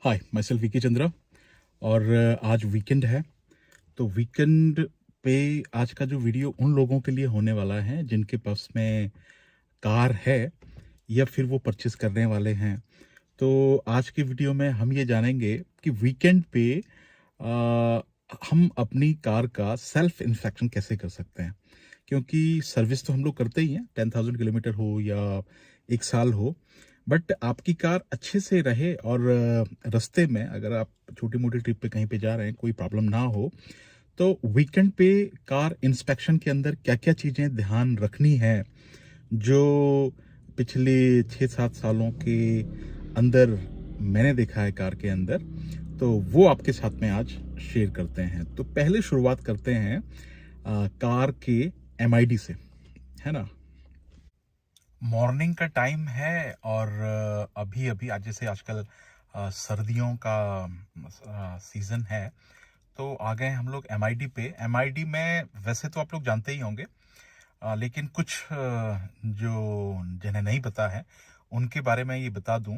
Hi, my self Vicky Chandra. और आज weekend है, तो वीकेंड पे आज का जो वीडियो उन लोगों के लिए होने वाला है जिनके पास में कार है या फिर वो परचेस करने वाले हैं। तो आज की वीडियो में हम ये जानेंगे कि वीकेंड पे हम अपनी कार का सेल्फ इंस्पेक्शन कैसे कर सकते हैं, क्योंकि सर्विस तो हम लोग करते ही हैं, 10,000 किलोमीटर हो या 1 साल हो। बट आपकी कार अच्छे से रहे और रास्ते में अगर आप छोटी मोटी ट्रिप पे कहीं पे जा रहे हैं, कोई प्रॉब्लम ना हो, तो वीकेंड पे कार इंस्पेक्शन के अंदर क्या क्या चीज़ें ध्यान रखनी है जो पिछले 6-7 सालों के अंदर मैंने देखा है कार के अंदर, तो वो आपके साथ में आज शेयर करते हैं। तो पहले शुरुआत करते हैं कार के एमआईडी से, है ना। मॉर्निंग का टाइम है और अभी अभी आज जैसे आजकल सर्दियों का सीज़न है, तो आ गए हम लोग एमआईडी पे। एमआईडी में वैसे तो आप लोग जानते ही होंगे, लेकिन कुछ जो जिन्हें नहीं पता है उनके बारे में ये बता दूं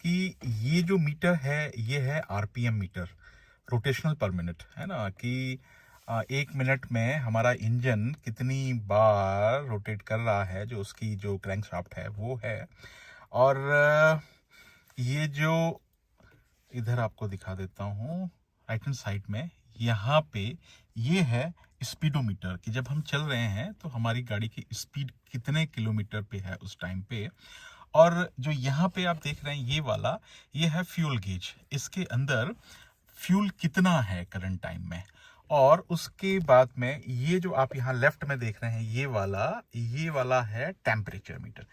कि ये जो मीटर है ये है आरपीएम मीटर, रोटेशनल पर मिनट, है ना। कि 1 मिनट में हमारा इंजन कितनी बार रोटेट कर रहा है, जो उसकी जो क्रैंकशाफ्ट है वो है। और ये जो इधर आपको दिखा देता हूँ राइट हैंड साइड में, यहाँ पे ये है स्पीडोमीटर कि जब हम चल रहे हैं तो हमारी गाड़ी की स्पीड कितने किलोमीटर पे है उस टाइम पे। और जो यहाँ पे आप देख रहे हैं ये है फ्यूल गेज, इसके अंदर फ्यूल कितना है करंट टाइम में। और उसके बाद में ये जो आप यहाँ लेफ्ट में देख रहे हैं ये वाला है टेम्परेचर मीटर।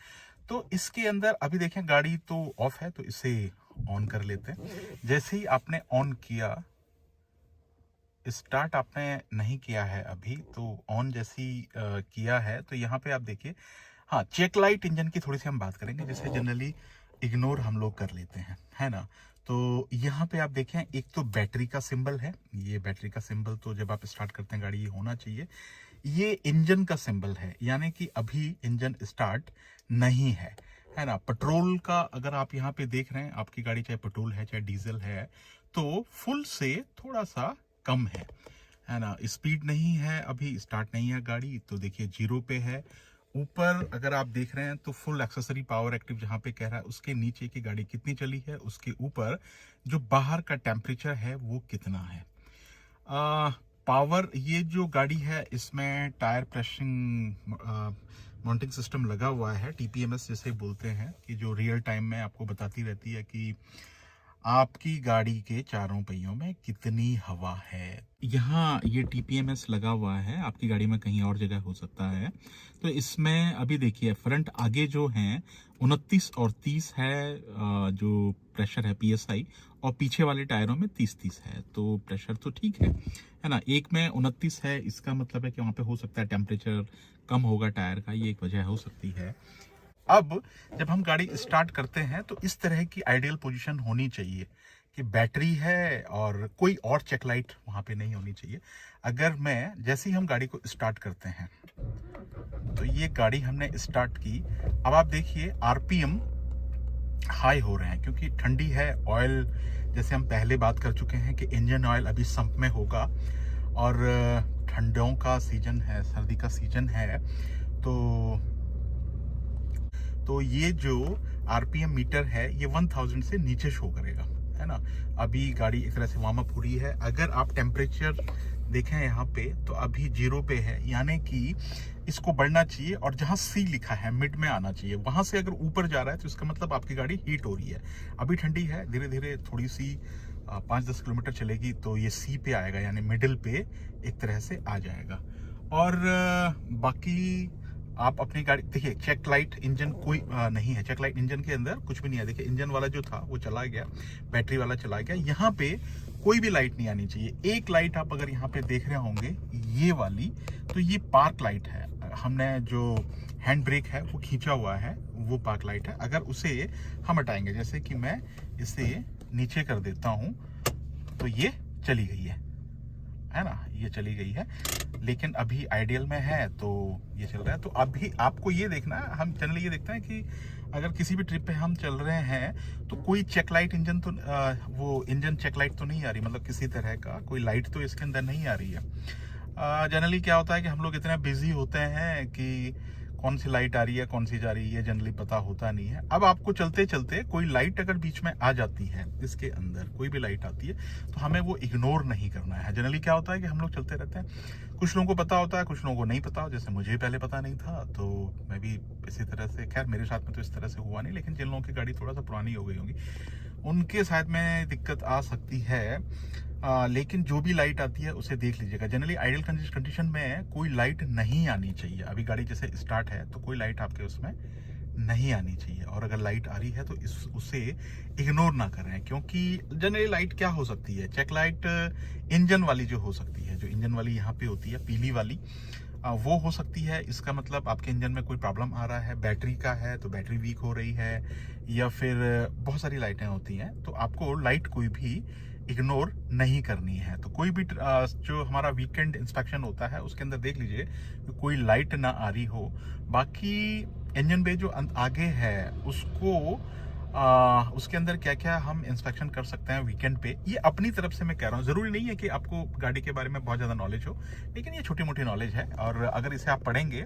तो इसके अंदर अभी देखें गाड़ी तो ऑफ है, तो इसे ऑन कर लेते हैं। जैसे ही आपने ऑन किया, स्टार्ट आपने नहीं किया है अभी, तो ऑन जैसी किया है तो यहाँ पे आप देखिए, हाँ, चेक लाइट इंजन की थोड़ी सी हम बात करेंगे, जिसे जनरली इग्नोर हम लोग कर लेते हैं, है ना। तो यहाँ पे आप देखें, एक तो बैटरी का सिंबल है, ये बैटरी का सिंबल तो जब आप स्टार्ट करते हैं गाड़ी ये होना चाहिए। ये इंजन का सिंबल है, यानी कि अभी इंजन स्टार्ट नहीं है ना। पेट्रोल का अगर आप यहाँ पे देख रहे हैं, आपकी गाड़ी चाहे पेट्रोल है चाहे डीजल है, तो फुल से थोड़ा सा कम है ना। स्पीड नहीं है, अभी स्टार्ट नहीं है गाड़ी, तो देखिए 0 पे है। ऊपर अगर आप देख रहे हैं तो फुल एक्सेसरी पावर एक्टिव जहां पे कह रहा है, उसके नीचे की गाड़ी कितनी चली है, उसके ऊपर जो बाहर का टेम्परेचर है वो कितना है। पावर, ये जो गाड़ी है इसमें टायर प्रेशरिंग माउंटिंग सिस्टम लगा हुआ है, टीपीएमएस जिसे बोलते हैं, कि जो रियल टाइम में आपको बताती रहती है कि आपकी गाड़ी के चारों पहियों में कितनी हवा है। यहाँ ये टीपीएमएस लगा हुआ है, आपकी गाड़ी में कहीं और जगह हो सकता है। तो इसमें अभी देखिए फ्रंट आगे जो हैं 29 और 30 है, जो प्रेशर है पीएसआई, और पीछे वाले टायरों में 30-30 है, तो प्रेशर तो ठीक है ना। एक में 29 है, इसका मतलब है कि वहाँ पे हो सकता है टेम्परेचर कम होगा टायर का, ये एक वजह हो सकती है। अब जब हम गाड़ी स्टार्ट करते हैं तो इस तरह की आइडियल पोजीशन होनी चाहिए कि बैटरी है और कोई और चेक लाइट वहां पे नहीं होनी चाहिए। अगर मैं जैसे ही हम गाड़ी को स्टार्ट करते हैं, तो ये गाड़ी हमने स्टार्ट की, अब आप देखिए आरपीएम हाई हो रहे हैं क्योंकि ठंडी है। ऑयल, जैसे हम पहले बात कर चुके हैं कि इंजन ऑयल अभी संप में होगा और ठंडों का सीजन है, सर्दी का सीजन है, तो ये जो आरपीएम मीटर है ये 1000 से नीचे शो करेगा, है ना। अभी गाड़ी एक तरह से वार्म अप हो रही है। अगर आप टेम्परेचर देखें यहाँ पे, तो अभी 0 पे है, यानी कि इसको बढ़ना चाहिए और जहाँ सी लिखा है मिड में आना चाहिए। वहां से अगर ऊपर जा रहा है तो इसका मतलब आपकी गाड़ी हीट हो रही है। अभी ठंडी है, धीरे धीरे थोड़ी सी 5-10 किलोमीटर चलेगी तो ये सी पे आएगा, यानी मिडिल पे एक तरह से आ जाएगा। और बाकी आप अपनी गाड़ी देखिए, चेक लाइट इंजन कोई नहीं है, चेक लाइट इंजन के अंदर कुछ भी नहीं है। देखिए इंजन वाला जो था वो चला गया, बैटरी वाला चला गया, यहाँ पे कोई भी लाइट नहीं आनी चाहिए। एक लाइट आप अगर यहाँ पे देख रहे होंगे ये वाली, तो ये पार्क लाइट है, हमने जो हैंड ब्रेक है वो खींचा हुआ है, वो पार्क लाइट है। अगर उसे हम हटाएंगे, जैसे कि मैं इसे नीचे कर देता हूँ, तो ये चली गई है ना, ये चली गई है। लेकिन अभी आइडियल में है तो ये चल रहा है। तो अभी आपको ये देखना है, हम जनरली ये देखते हैं कि अगर किसी भी ट्रिप पे हम चल रहे हैं तो कोई चेक लाइट इंजन तो वो इंजन चेक लाइट तो नहीं आ रही, मतलब किसी तरह का कोई लाइट तो इसके अंदर नहीं आ रही है। जनरली क्या होता है कि हम लोग इतने बिजी होते हैं कि कौन सी लाइट आ रही है कौन सी जा रही है जनरली पता होता नहीं है। अब आपको चलते चलते कोई लाइट अगर बीच में आ जाती है, इसके अंदर कोई भी लाइट आती है, तो हमें वो इग्नोर नहीं करना है। जनरली क्या होता है कि हम लोग चलते रहते हैं, कुछ लोगों को पता होता है, कुछ लोगों को नहीं पता। जैसे मुझे पहले पता नहीं था, तो मैं भी इसी तरह से, खैर मेरे साथ में तो इस तरह से हुआ नहीं, लेकिन जिन लोगों की गाड़ी थोड़ा सा पुरानी हो गई होगी उनके साथ में दिक्कत आ सकती है। लेकिन जो भी लाइट आती है उसे देख लीजिएगा। जनरली आइडियल कंडीशन में कोई लाइट नहीं आनी चाहिए। अभी गाड़ी जैसे स्टार्ट है तो कोई लाइट आपके उसमें नहीं आनी चाहिए, और अगर लाइट आ रही है तो उसे इग्नोर ना करें, क्योंकि जनरली लाइट क्या हो सकती है, चेक लाइट इंजन वाली जो हो सकती है, जो इंजन वाली यहाँ पे होती है पीली वाली, वो हो सकती है। इसका मतलब आपके इंजन में कोई प्रॉब्लम आ रहा है, बैटरी का है तो बैटरी वीक हो रही है, या फिर बहुत सारी लाइटें होती हैं। तो आपको लाइट कोई भी इग्नोर नहीं करनी है। तो कोई भी जो हमारा वीकेंड इंस्पेक्शन होता है उसके अंदर देख लीजिए कोई लाइट ना आ रही हो। बाकी इंजन बे जो आगे है उसको उसके अंदर क्या क्या हम इंस्पेक्शन कर सकते हैं वीकेंड पे, ये अपनी तरफ से मैं कह रहा हूँ। जरूरी नहीं है कि आपको गाड़ी के बारे में बहुत ज़्यादा नॉलेज हो, लेकिन ये छोटी मोटी नॉलेज है। और अगर इसे आप पढ़ेंगे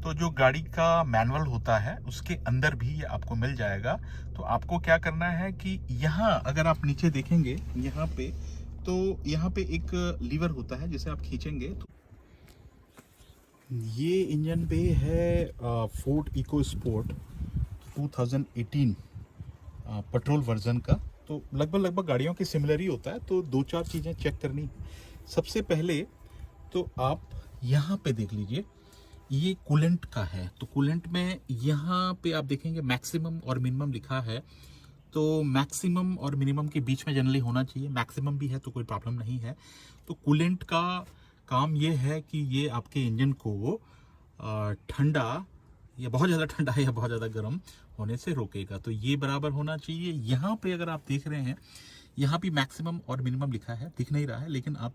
तो जो गाड़ी का मैनुअल होता है उसके अंदर भी ये आपको मिल जाएगा। तो आपको क्या करना है कि यहाँ अगर आप नीचे देखेंगे यहाँ पे, तो यहाँ पे एक लीवर होता है जिसे आप खींचेंगे तो ये इंजन पे है Ford EcoSport 2018 petrol version का। तो लगभग गाड़ियों के सिमिलर ही होता है। तो दो चार चीज़ें चेक करनी। सबसे पहले तो आप यहाँ पे देख लीजिए, ये कूलेंट का है। तो कूलेंट में यहाँ पे आप देखेंगे मैक्सिमम और मिनिमम लिखा है। तो मैक्सिमम और मिनिमम के बीच में जनरली होना चाहिए। मैक्सिमम भी है तो कोई प्रॉब्लम नहीं है। तो कूलेंट का काम ये है कि ये आपके इंजन को ठंडा या बहुत ज़्यादा ठंडा या बहुत ज़्यादा गर्म होने से रोकेगा। तो ये बराबर होना चाहिए। यहाँ पे अगर आप देख रहे हैं, यहाँ भी मैक्सिमम और मिनिमम लिखा है, दिख नहीं रहा है, लेकिन आप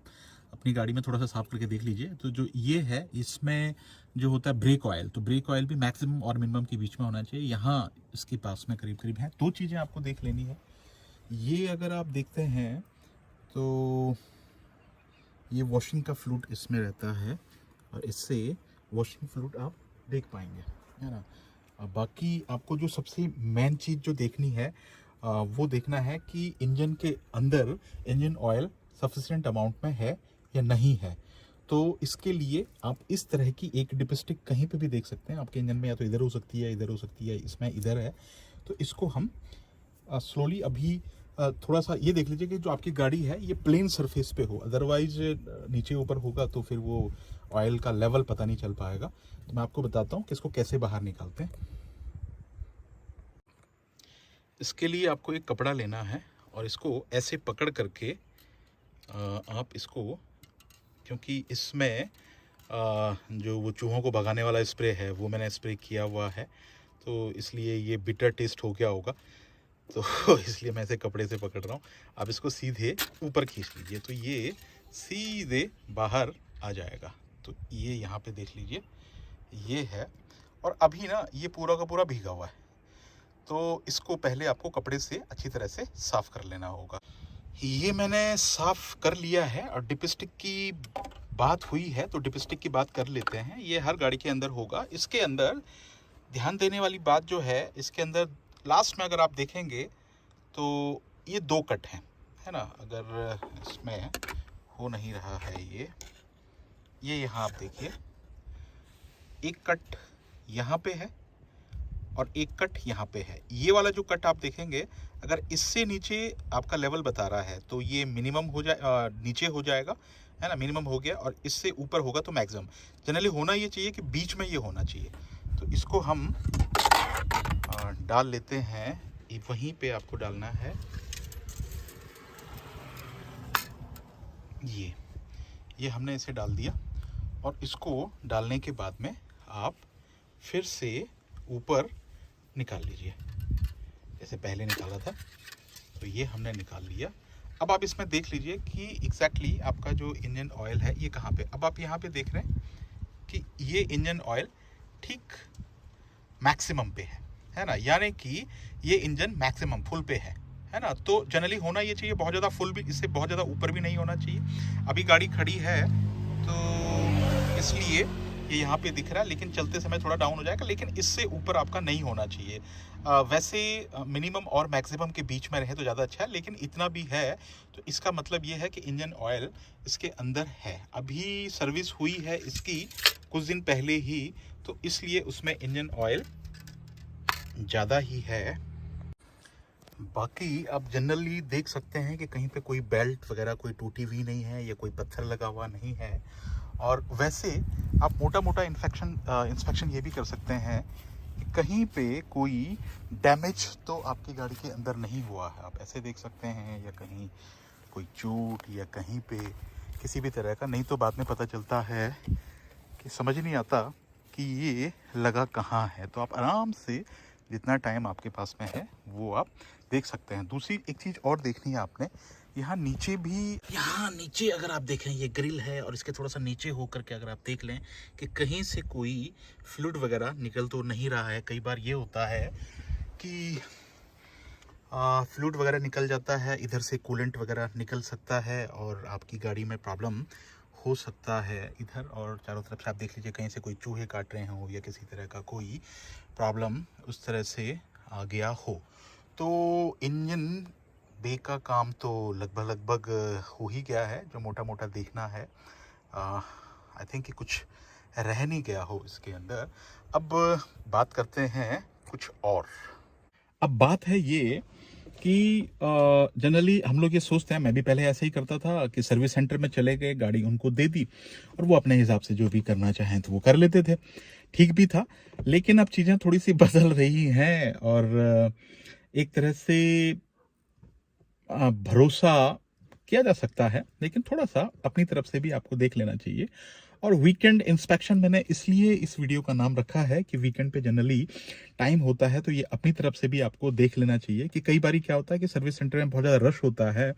अपनी गाड़ी में थोड़ा सा साफ करके देख लीजिए। तो जो ये है इसमें जो होता है ब्रेक ऑयल, तो ब्रेक ऑयल भी मैक्सिमम और मिनिमम के बीच में होना चाहिए। यहाँ इसके पास में करीब करीब है। दो चीज़ें आपको देख लेनी है। ये अगर आप देखते हैं तो ये वॉशिंग का फ्लूइड इसमें रहता है, और इससे वॉशिंग फ्लूइड आप देख पाएंगे, है ना। बाकी आपको जो सबसे मेन चीज़ जो देखनी है वो देखना है कि इंजन के अंदर इंजन ऑयल सफिशिएंट अमाउंट में है या नहीं है। तो इसके लिए आप इस तरह की एक डिपस्टिक कहीं पे भी देख सकते हैं आपके इंजन में, या तो इधर हो सकती है, इधर हो सकती है, इसमें इधर है। तो इसको हम स्लोली अभी थोड़ा सा ये देख लीजिए कि जो आपकी गाड़ी है ये प्लेन सरफेस पे हो, अदरवाइज नीचे ऊपर होगा तो फिर वो ऑयल का लेवल पता नहीं चल पाएगा। तो मैं आपको बताता हूँ कि इसको कैसे बाहर निकालते हैं। इसके लिए आपको एक कपड़ा लेना है और इसको ऐसे पकड़ करके आप इसको, क्योंकि इसमें जो वो चूहों को भगाने वाला स्प्रे है वो मैंने स्प्रे किया हुआ है, तो इसलिए ये बिटर टेस्ट हो गया होगा, तो इसलिए मैं इसे कपड़े से पकड़ रहा हूँ। आप इसको सीधे ऊपर खींच लीजिए तो ये सीधे बाहर आ जाएगा। तो ये यहाँ पे देख लीजिए ये है, और अभी ना ये पूरा का पूरा भीगा हुआ है। तो इसको पहले आपको कपड़े से अच्छी तरह से साफ कर लेना होगा। ये मैंने साफ कर लिया है। और डिपस्टिक की बात हुई है तो डिपस्टिक की बात कर लेते हैं। ये हर गाड़ी के अंदर होगा। इसके अंदर ध्यान देने वाली बात जो है, इसके अंदर लास्ट में अगर आप देखेंगे तो ये दो कट हैं, है ना। अगर इसमें हो नहीं रहा है ये यहाँ आप देखिए, एक कट यहाँ पे है और एक कट यहाँ पे है। ये वाला जो कट आप देखेंगे, अगर इससे नीचे आपका लेवल बता रहा है तो ये मिनिमम हो जाए, नीचे हो जाएगा, है ना, मिनिमम हो गया। और इससे ऊपर होगा तो मैक्सिमम। जनरली होना ये चाहिए कि बीच में ये होना चाहिए। तो इसको हम डाल लेते हैं। वहीं पे आपको डालना है ये हमने इसे डाल दिया। और इसको डालने के बाद में आप फिर से ऊपर निकाल लीजिए, जैसे पहले निकाला था। तो ये हमने निकाल लिया। अब आप इसमें देख लीजिए कि एग्जैक्टली आपका जो इंजन ऑयल है ये कहाँ पे। अब आप यहाँ पे देख रहे हैं कि ये इंजन ऑयल ठीक मैक्सिमम पे है, है ना, यानी कि ये इंजन मैक्सिमम फुल पे है ना। तो जनरली होना ये चाहिए बहुत ज़्यादा फुल भी, इससे बहुत ज़्यादा ऊपर भी नहीं होना चाहिए। अभी गाड़ी खड़ी है तो इसलिए ये यहाँ पे दिख रहा है, लेकिन चलते समय थोड़ा डाउन हो जाएगा, लेकिन इससे ऊपर आपका नहीं होना चाहिए। वैसे मिनिमम और मैक्सिमम के बीच में रहे तो ज़्यादा अच्छा है, लेकिन इतना भी है तो इसका मतलब ये है कि इंजन ऑयल इसके अंदर है। अभी सर्विस हुई है इसकी कुछ दिन पहले ही, तो इसलिए उसमें इंजन ऑयल ज़्यादा ही है। बाकी आप जनरली देख सकते हैं कि कहीं पे कोई बेल्ट वगैरह कोई टूटी हुई नहीं है या कोई पत्थर लगा हुआ नहीं है। और वैसे आप मोटा मोटा इंस्पेक्शन ये भी कर सकते हैं कि कहीं पे कोई डैमेज तो आपकी गाड़ी के अंदर नहीं हुआ है। आप ऐसे देख सकते हैं, या कहीं कोई चोट या कहीं पे किसी भी तरह का, नहीं तो बाद में पता चलता है कि समझ नहीं आता कि ये लगा कहाँ है। तो आप आराम से जितना टाइम आपके पास में है वो आप देख सकते हैं। दूसरी एक चीज़ और देखनी है आपने, यहाँ नीचे भी, यहाँ नीचे अगर आप देखें ये ग्रिल है और इसके थोड़ा सा नीचे होकर के अगर आप देख लें कि कहीं से कोई फ्लूइड वगैरह निकल तो नहीं रहा है। कई बार ये होता है कि फ्लूइड वगैरह निकल जाता है, इधर से कूलेंट वगैरह निकल सकता है और आपकी गाड़ी में प्रॉब्लम हो सकता है। इधर और चारों तरफ से आप देख लीजिए, कहीं से कोई चूहे काट रहे हो या किसी तरह का कोई प्रॉब्लम उस तरह से आ गया हो। तो इंजन बे का काम तो लगभग हो ही गया है, जो मोटा मोटा देखना है। आई थिंक कि कुछ रह नहीं गया हो इसके अंदर। अब बात करते हैं कुछ और। अब बात है ये कि जनरली हम लोग ये सोचते हैं, मैं भी पहले ऐसे ही करता था कि सर्विस सेंटर में चले गए, गाड़ी उनको दे दी और वो अपने हिसाब से जो भी करना चाहें तो वो कर लेते थे। ठीक भी था, लेकिन अब चीज़ें थोड़ी सी बदल रही हैं और एक तरह से भरोसा किया जा सकता है, लेकिन थोड़ा सा अपनी तरफ से भी आपको देख लेना चाहिए। और वीकेंड इंस्पेक्शन मैंने इसलिए इस वीडियो का नाम रखा है कि वीकेंड पे जनरली टाइम होता है, तो ये अपनी तरफ से भी आपको देख लेना चाहिए कि कई बारी क्या होता है कि सर्विस सेंटर में बहुत ज़्यादा रश होता है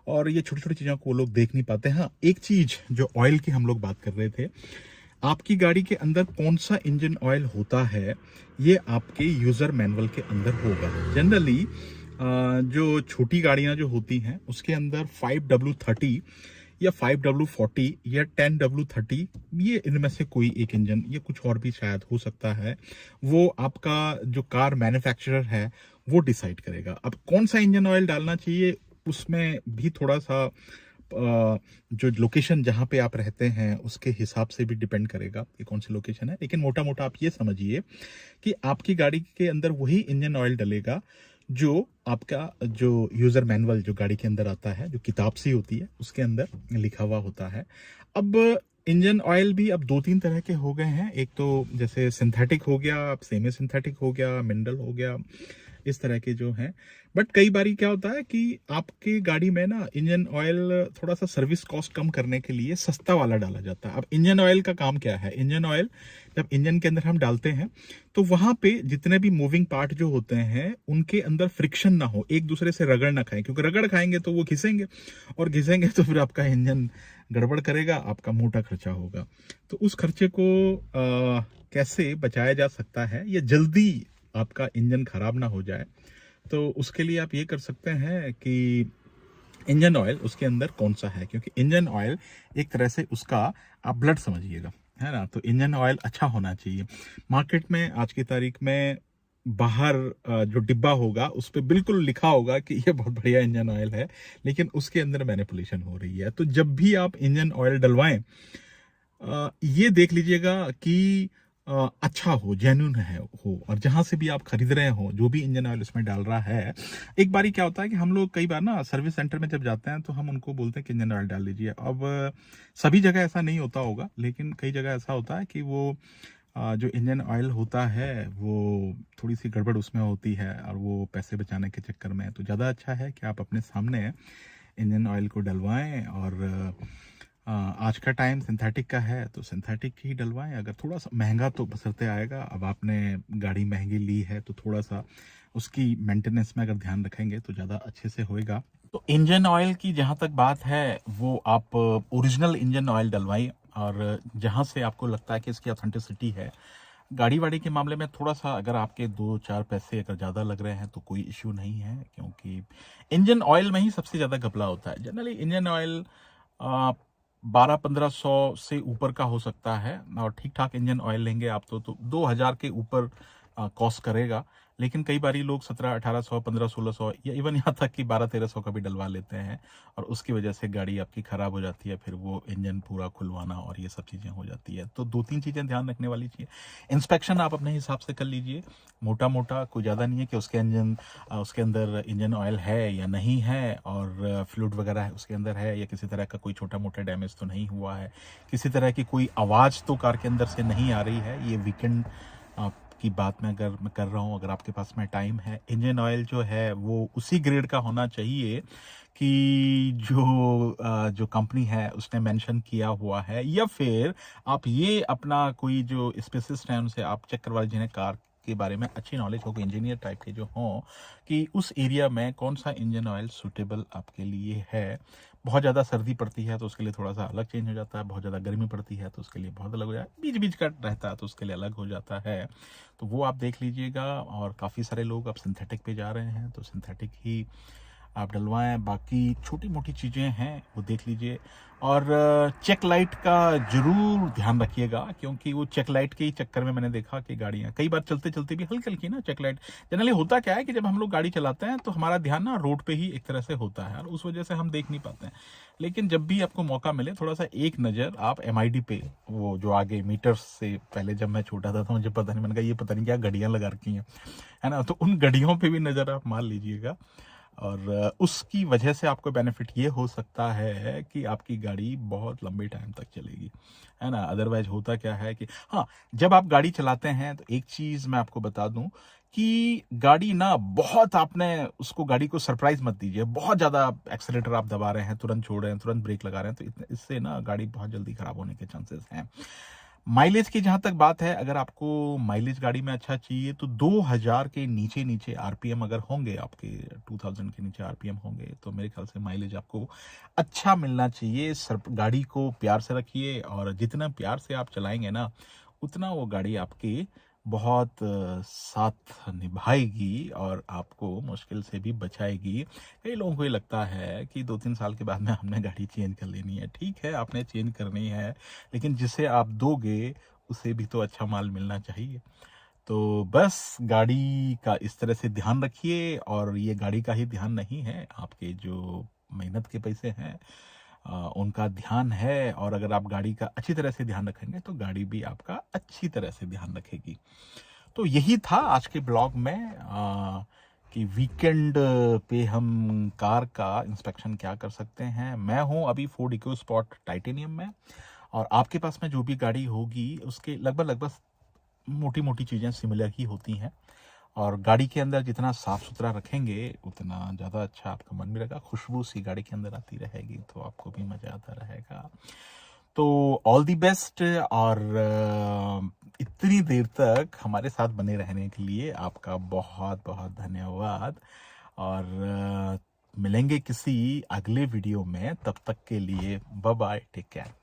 और ये छोटी छोटी चीज़ों को वो लोग देख नहीं पाते हैं। हाँ, एक चीज़ जो ऑयल की हम लोग बात कर रहे थे, आपकी गाड़ी के अंदर कौन सा इंजन ऑयल होता है ये आपके यूज़र मैनुअल के अंदर होगा। जनरली जो छोटी गाड़ियां जो होती हैं उसके अंदर 5W30 या 5W40 या 10W30, ये इनमें से कोई एक इंजन, ये कुछ और भी शायद हो सकता है, वो आपका जो कार मैन्युफैक्चरर है वो डिसाइड करेगा। अब कौन सा इंजन ऑयल डालना चाहिए उसमें भी थोड़ा सा जो लोकेशन जहाँ पे आप रहते हैं उसके हिसाब से भी डिपेंड करेगा कि कौन सी लोकेशन है। लेकिन मोटा मोटा आप ये समझिए कि आपकी गाड़ी के अंदर वही इंजन ऑयल डलेगा जो आपका जो यूज़र मैनुअल जो गाड़ी के अंदर आता है, जो किताब सी होती है उसके अंदर लिखा हुआ होता है। अब इंजन ऑयल भी अब 2-3 तरह के हो गए हैं। एक तो जैसे सिंथेटिक हो गया, सेमी सिंथेटिक हो गया, मिनरल हो गया, इस तरह के जो हैं। बट कई बारी क्या होता है कि आपकी गाड़ी में ना इंजन ऑयल थोड़ा सा सर्विस कॉस्ट कम करने के लिए सस्ता वाला डाला जाता है। अब इंजन ऑयल का काम क्या है, इंजन ऑयल जब इंजन के अंदर हम डालते हैं तो वहां पे जितने भी मूविंग पार्ट जो होते हैं उनके अंदर फ्रिक्शन ना हो, एक दूसरे से रगड़ ना खाएं, क्योंकि रगड़ खाएंगे तो वो घिसेंगे और घिसेंगे तो फिर आपका इंजन गड़बड़ करेगा, आपका मोटा खर्चा होगा। तो उस खर्चे को कैसे बचाया जा सकता है या जल्दी आपका इंजन खराब ना हो जाए, तो उसके लिए आप ये कर सकते हैं कि इंजन ऑयल उसके अंदर कौन सा है, क्योंकि इंजन ऑयल एक तरह से उसका आप ब्लड समझिएगा, है ना। तो इंजन ऑयल अच्छा होना चाहिए। मार्केट में आज की तारीख में बाहर जो डिब्बा होगा उस पर बिल्कुल लिखा होगा कि ये बहुत बढ़िया इंजन ऑयल है, लेकिन उसके अंदर मैनिपुलेशन हो रही है। तो जब भी आप इंजन ऑयल डलवाएं ये देख लीजिएगा कि अच्छा हो, जेन्युइन है हो, और जहां से भी आप खरीद रहे हो जो भी इंजन ऑयल उसमें डाल रहा है। एक बारी क्या होता है कि हम लोग कई बार ना सर्विस सेंटर में जब जाते हैं तो हम उनको बोलते हैं कि इंजन ऑयल डाल दीजिए। अब सभी जगह ऐसा नहीं होता होगा, लेकिन कई जगह ऐसा होता है कि वो जो इंजन ऑयल होता है वो थोड़ी सी गड़बड़ उसमें होती है और वो पैसे बचाने के चक्कर में। तो ज़्यादा अच्छा है कि आप अपने सामने इंजन ऑयल को डलवाएं। और आज का टाइम सिंथेटिक का है तो सिंथेटिक ही डलवाएं। अगर थोड़ा सा महंगा तो बसरते आएगा, अब आपने गाड़ी महंगी ली है तो थोड़ा सा उसकी मेंटेनेंस में अगर ध्यान रखेंगे तो ज़्यादा अच्छे से होएगा। तो इंजन ऑयल की जहाँ तक बात है वो आप ओरिजिनल इंजन ऑयल डलवाइए, और जहाँ से आपको लगता है कि इसकी ऑथेंटिसिटी है गाड़ी वाड़ी के मामले में थोड़ा सा अगर आपके 2-4 पैसे अगर ज़्यादा लग रहे हैं तो कोई इश्यू नहीं है, क्योंकि इंजन ऑयल में ही सबसे ज़्यादा घपला होता है। जनरली इंजन ऑयल 12-1500 से ऊपर का हो सकता है, और ठीक ठाक इंजन ऑयल लेंगे आप तो 2000 के ऊपर कॉस्ट करेगा। लेकिन कई बारी लोग 17-1800, 1500-1600 या इवन यहाँ तक कि 12-1300 का भी डलवा लेते हैं, और उसकी वजह से गाड़ी आपकी ख़राब हो जाती है, फिर वो इंजन पूरा खुलवाना और ये सब चीज़ें हो जाती है। तो 2-3 चीज़ें ध्यान रखने वाली चाहिए। इंस्पेक्शन आप अपने हिसाब से कर लीजिए, मोटा मोटा, कोई ज़्यादा नहीं है कि उसके अंदर इंजन ऑयल है या नहीं है, और फ्लूइड वगैरह है उसके अंदर है, या किसी तरह का कोई छोटा मोटा डैमेज तो नहीं हुआ है, किसी तरह की कोई आवाज़ तो कार के अंदर से नहीं आ रही है। ये वीकेंड की बात में अगर मैं कर रहा हूँ, अगर आपके पास में टाइम है, इंजन ऑयल जो है वो उसी ग्रेड का होना चाहिए कि जो कंपनी है उसने मेंशन किया हुआ है, या फिर आप ये अपना कोई जो स्पेसिस्ट हैं उनसे आप चेक करवा लीजिए, कार के बारे में अच्छी नॉलेज हो, इंजीनियर टाइप के जो हों, कि उस एरिया में कौन सा इंजन ऑयल सूटेबल आपके लिए है। बहुत ज़्यादा सर्दी पड़ती है तो उसके लिए थोड़ा सा अलग चेंज हो जाता है, बहुत ज़्यादा गर्मी पड़ती है तो उसके लिए बहुत अलग हो जाता है, बीच बीच का रहता है तो उसके लिए अलग हो जाता है। तो वो आप देख लीजिएगा, और काफ़ी सारे लोग अब सिंथेटिक पे जा रहे हैं तो सिंथेटिक ही आप डलवाएं। बाकी छोटी मोटी चीज़ें हैं वो देख लीजिए, और चेक लाइट का ज़रूर ध्यान रखिएगा, क्योंकि वो चेक लाइट के ही चक्कर में मैंने देखा कि गाड़ियाँ कई बार चलते चलते भी हल्की हल्की ना चेक लाइट, जनरली होता क्या है कि जब हम लोग गाड़ी चलाते हैं तो हमारा ध्यान ना रोड पे ही एक तरह से होता है, और उस वजह से हम देख नहीं पाते हैं। लेकिन जब भी आपको मौका मिले, थोड़ा सा एक नज़र आप MID पे, वो जो आगे मीटर से पहले जब मैं छोटा था तो मुझे पता नहीं, मैंने कहा ये पता नहीं क्या घड़ियाँ लगा रखी हैं, है ना, तो उन घड़ियों पे भी नज़र आप मार लीजिएगा, और उसकी वजह से आपको बेनिफिट ये हो सकता है कि आपकी गाड़ी बहुत लंबे टाइम तक चलेगी, है ना। अदरवाइज होता क्या है कि हाँ, जब आप गाड़ी चलाते हैं तो एक चीज़ मैं आपको बता दूं कि गाड़ी ना बहुत, आपने उसको गाड़ी को सरप्राइज मत दीजिए, बहुत ज़्यादा एक्सेलेरेटर आप दबा रहे हैं, तुरंत छोड़ रहे हैं, तुरंत ब्रेक लगा रहे हैं, तो इससे ना गाड़ी बहुत जल्दी खराब होने के चांसेस हैं। माइलेज की जहां तक बात है, अगर आपको माइलेज गाड़ी में अच्छा चाहिए तो 2000 के नीचे नीचे आरपीएम अगर होंगे आपके, 2000 के नीचे आरपीएम होंगे तो मेरे ख्याल से माइलेज आपको अच्छा मिलना चाहिए। गाड़ी को प्यार से रखिए, और जितना प्यार से आप चलाएंगे ना, उतना वो गाड़ी आपकी बहुत साथ निभाएगी और आपको मुश्किल से भी बचाएगी। कई लोगों को ये लगता है कि 2-3 साल के बाद में हमने गाड़ी चेंज कर लेनी है। ठीक है, आपने चेंज करनी है, लेकिन जिसे आप दोगे उसे भी तो अच्छा माल मिलना चाहिए। तो बस गाड़ी का इस तरह से ध्यान रखिए, और ये गाड़ी का ही ध्यान नहीं है, आपके जो मेहनत के पैसे हैं उनका ध्यान है, और अगर आप गाड़ी का अच्छी तरह से ध्यान रखेंगे तो गाड़ी भी आपका अच्छी तरह से ध्यान रखेगी। तो यही था आज के ब्लॉग में कि वीकेंड पे हम कार का इंस्पेक्शन क्या कर सकते हैं। मैं हूं अभी फोर्ड इकोस्पोर्ट टाइटेनियम में, और आपके पास में जो भी गाड़ी होगी उसके लगभग मोटी मोटी चीज़ें सिमिलर ही होती हैं, और गाड़ी के अंदर जितना साफ सुथरा रखेंगे उतना ज़्यादा अच्छा आपका मन भी रहेगा, खुशबू सी गाड़ी के अंदर आती रहेगी तो आपको भी मज़ा आता रहेगा। तो ऑल दी बेस्ट, और इतनी देर तक हमारे साथ बने रहने के लिए आपका बहुत बहुत धन्यवाद, और मिलेंगे किसी अगले वीडियो में, तब तक के लिए बाय बाय, टेक केयर।